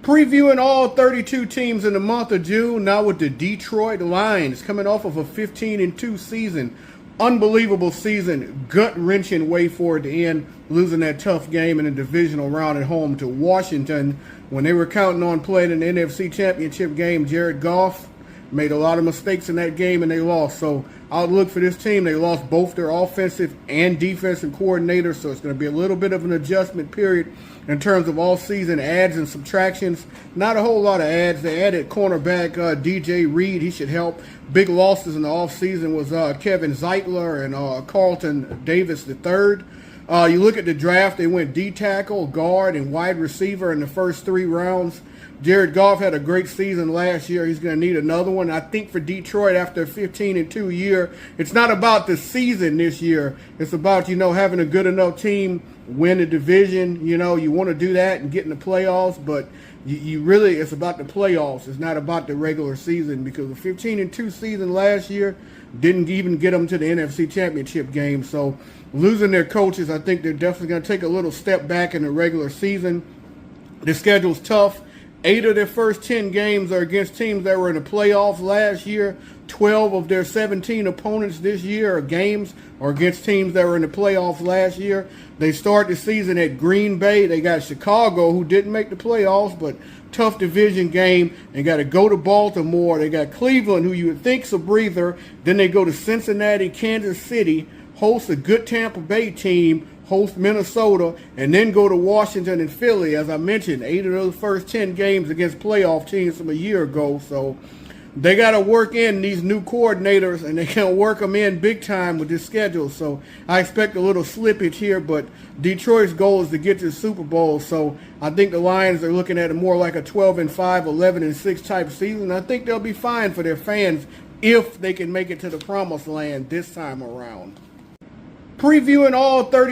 Previewing all 32 teams in the month of June, now with the Detroit Lions coming off of a 15-2 season. Unbelievable season, gut-wrenching way for it to end, losing that tough game in the divisional round at home to Washington. When they were counting on playing in the NFC Championship game, Jared Goff made a lot of mistakes in that game and they lost. So I'll look for this team. They lost both their offensive and defensive coordinators, so it's going to be a little bit of an adjustment period in terms of all-season adds and subtractions. Not a whole lot of adds. They added cornerback DJ Reed. He should help. Big losses in the offseason was Kevin Zeitler and Carlton Davis III. You look at the draft, they went D-tackle, guard, and wide receiver in the first 3 rounds. Jared Goff had a great season last year. He's going to need another one. I think for Detroit, after a 15-2 year, it's not about the season this year. It's about, having a good enough team, win the division. You want to do that and get in the playoffs, but you really, it's about the playoffs. It's not about the regular season, because the 15-2 season last year didn't even get them to the NFC Championship game. So losing their coaches, I think they're definitely going to take a little step back in the regular season. The schedule's tough. 8 of their first 10 games are against teams that were in the playoffs last year. 12 of their 17 opponents this year are against teams that were in the playoffs last year. They start the season at Green Bay. They got Chicago, who didn't make the playoffs, but tough division game. They got to go to Baltimore. They got Cleveland, who you would think's a breather. Then they go to Cincinnati, Kansas City, host a good Tampa Bay team, host Minnesota, and then go to Washington and Philly. As I mentioned, 8 of those first 10 games against playoff teams from a year ago. So they got to work in these new coordinators, and they can work them in big time with this schedule. So I expect a little slippage here, but Detroit's goal is to get to the Super Bowl. So I think the Lions are looking at it more like a 12-5, 11-6 type season. I think they'll be fine for their fans if they can make it to the promised land this time around. Previewing all 30